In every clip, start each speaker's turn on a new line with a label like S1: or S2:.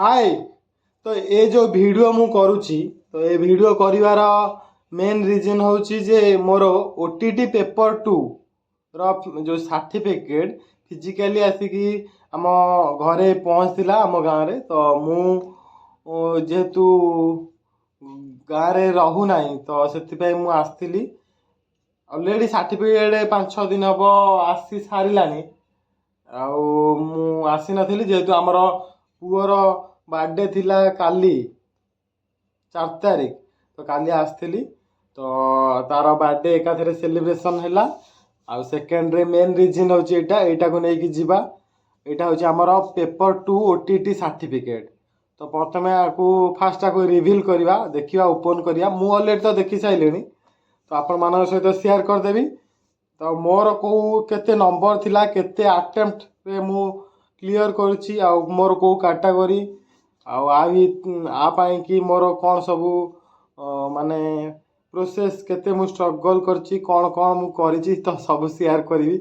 S1: हाय। तो ये जो वीडियो मु करुच्ची तो ये वीडियो करिवार मेन रीजन होची जे मोर ओटीटी पेपर 2 जो सर्टिफिकेट फिजिकली आसिकी आम घरे पहुँचला आम गाँव रे। तो मु जेहेतु गाँव रे रहू नहीं तो से मु आसती अलरेडी सर्टिफिकेट 5-6 दिन हम आसी सारानी। आसी नथिली जेहेतु आमर पुअर बर्थडे थिला काली 4 तारिख। तो काली आसती तो तार बर्थडे एकाथरे सेलिब्रेशन है। आउ सेकेंड रे मेन रिजन हूँ यहाँ को लेकिन जीवा यहाँ हूँ आमर पेपर 2 ओटीटी सर्टिफिकेट। तो प्रथम आपको फास्ट आपको रिविल करवा देखा ओपन करिया मु अलरेडी तो देखी सारे तो आपण मान सहित शेयर करदेवी। तो मोर को केते नंबर थिला केते अटेम्प्ट रे मु क्लियर करूची आ मोर को कैटेगरी आपाई कि मोर कौन सबू माने प्रोसेस केते मु स्ट्रगल करची कौन कौन मु करिची तो सब शेयर करी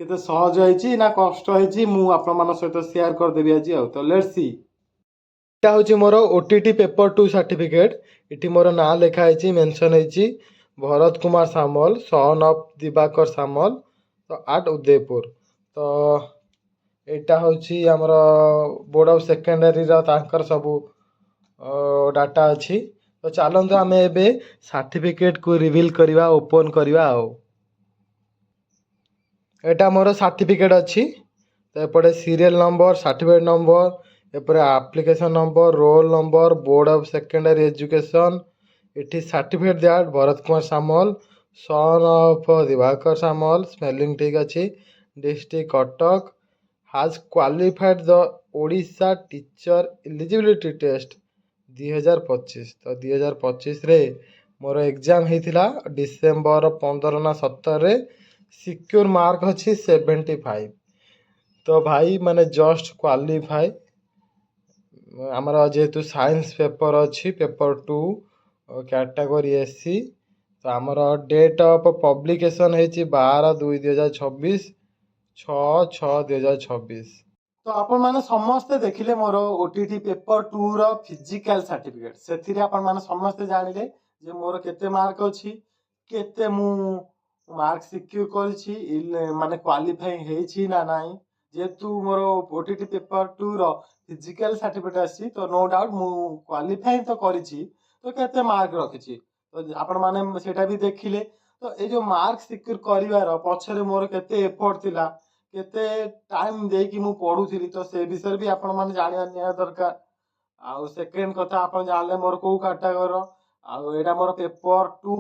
S1: केते सहज होईची ना कष्ट होईची मु आपण मान सहित शेयर करदेवी आज। तो लेट्स सी एटा होची मोर ओटीटी पेपर 2 सर्टिफिकेट। इठी मोर ना लिखा है मेंशन है भरत कुमार सामल सन ऑफ दिवाकर सामल तो आट उदयपुर। तो यहाँ हूँ आमर बोर्ड ऑफ सेकेंडरी तांकर सबू डाटा अच्छी। तो चलते आम ए सर्टिफिकेट को रिवील करवा ओपन करवा। एटा मोर सर्टिफिकेट अच्छी तो एपटे सीरियल नंबर सर्टिफिकेट नंबर एपरे application number roll number board of secondary education इटी certificate that Bharat Kumar Samal son of Diwakar Samal spelling ठीक अच्छी district Cuttack has qualified the Odisha teacher eligibility test 2025। तो 2025 रे मोर एग्जाम होता डिसेम्बर 15 ना 17 रे सिक्योर मार्क अच्छी 75। तो भाई माने जस्ट क्वालिफाई आमर जेहेतु साइंस पेपर अच्छी पेपर 2 कैटेगरी एससी। तो आमर डेट ऑफ पब्लिकेशन है 12/2/2026 6/6/2026। तो आपण माने समस्ते देखिले मोर ओटीटी पेपर 2 रो फिजिकल सर्टिफिकेट से आपण माने समस्ते जानिले जे मोर केते मार्क अछि केते मु मार्क सिक्योर करछि माने क्वालिफाई हेछि ना नाही। जेतु मोर ओटीटी पेपर 2 रो फिजिकल सर्टिफिकेट अछि तो नो डाउट मु क्वालिफाई तो करिछि तो केते मार्क रखिछि तो आपण माने सेटा भी देखिले। तो ये जो मार्क सिक्योर करिवार पछरे मोर केते एफर्ट थिला केते टाइम देकी मु पढुथिली तो से विषय भी आपण माने जानिया निया दरकार। आउ सेकेंड कथा आपण जानले मोर को कैटेगरी आउ एटा मोर पेपर 2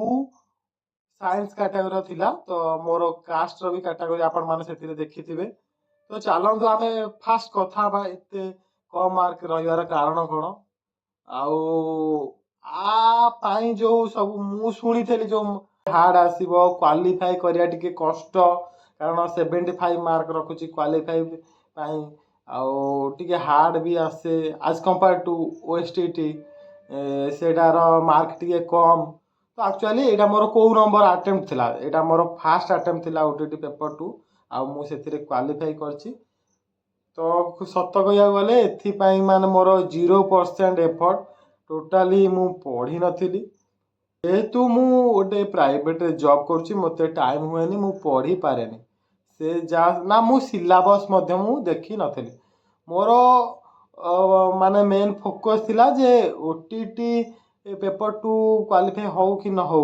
S1: साइंस कैटेगरी थिला तो मोर कास्ट रो भी कैटेगरी आपण माने सेतिरे देखिथिबे। तो चलंतु आमे फास्ट कथा बा एते कम मार्क रहिवार कारण कोन आउ आ पाई जो सब मु सुनिथेली जो हार्ड आसीबो क्वालिफाई करिया टिके कष्ट कारण 75 मार्क रखुची क्वालिफाई पाई आउ टिके हार्ड भी आसे एज कंपेयर टू ओएसटीटी सेटार मार्क टिके कम। तो एक्चुअली एटा मोर को नंबर अटेम्प्ट थिला एटा मोर फर्स्ट अटेम्प्ट थिला ओटीटी पेपर 2 आउ मु सेतिरे क्वालिफाई करची। तो सत कहिया गले एथिपाई माने मोर 0% एफर्ट टोटाली मु पढ़ी नथिली जेहेतु मु गोटे प्राइवेट जॉब करुच्ची मते टाइम हुए मु पढ़ी पारे से जा ना मु सिलेबस मध्य मु देखी नथिली मोर माने मेन फोकस थिला जे ओटीटी पेपर 2 क्वालिफाई हो कि न हो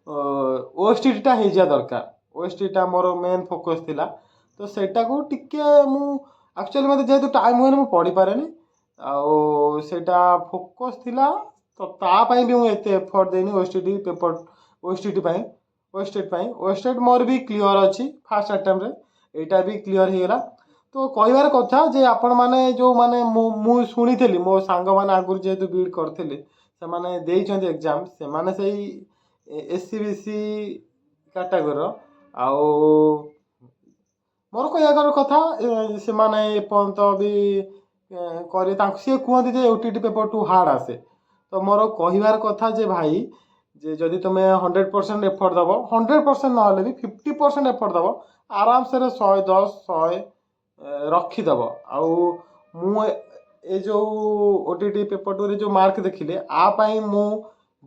S1: ओएसटीटी टा हे जा दरकार ओएसटीटी टा मोर मेन फोकस थिला। तो सेटा को टिके मु एक्चुअली मते जेहेतु टाइम हुए मु पढ़ी पारे आउ सेटा फोकस थिला तो ता पाई भी मु एते एफर्ट देनी ओएसटीटी पेपर ओएसटीटी पाई ओएसटेट मोर भी क्लियर अच्छी फास्ट अटेम्प्ट रे एटा भी क्लियर हो गला। तो कहबार कथा जे आपण माने जो माने मु सुनिथेली मो सांग माने आगुर जेहेतु बीड करथिले से माने देइछन्ती एग्जाम से माने सेही एससीबीसी कैटेगरी आउ मोर कहबार कथा से माने पंत भी करे तांक से कहंती जे ओटीटी पेपर 2 हार्ड आसे। तो मोर कहबार कथा जे भाई जे जदि तुम 100% एफर्ट दब 100% ना भी 50% एफर्ट दब आराम से 110 100 रखीदब आउ मु ए जो ओटीटी पेपर 2 रे जो मार्क देखिले आ पाई मु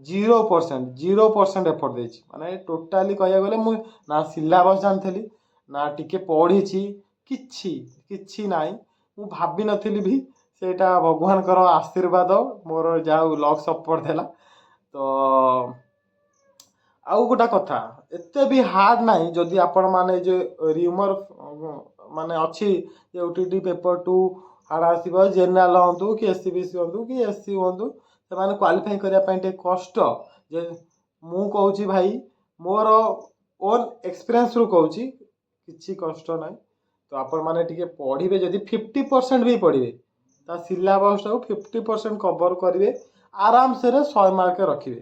S1: 0% एफर्ट देछि माने टोटाली कहया गले मु ना सिलेबस जानथली ना टिके पढ़ी किछि नाई मु भाबी नथिली भी सेटा भगवान कर आशीर्वाद मोर जाऊ लक सपोर्ट देला तो आउ गोटा कथा एते भी हार्ड नाही जदि आपण माने जे रिमर माने अच्छी जे ओटीटी पेपर 2 हार्ड आसीबो जनरल हंतु कि एससीबीसी हंतु कि एससी हंतु से माने क्वालिफाई करिया पई टे कष्ट जे मु कहूची भाई मोर ओन एक्सपीरियंस रु कहूची किछि कष्ट नाही तो आपण माने टिके पढिबे जदि 50% भी पढिबे ता सिलेबस टाକୁ 50% कवर करिवे आराम से रे 100 मार्क रखिबे।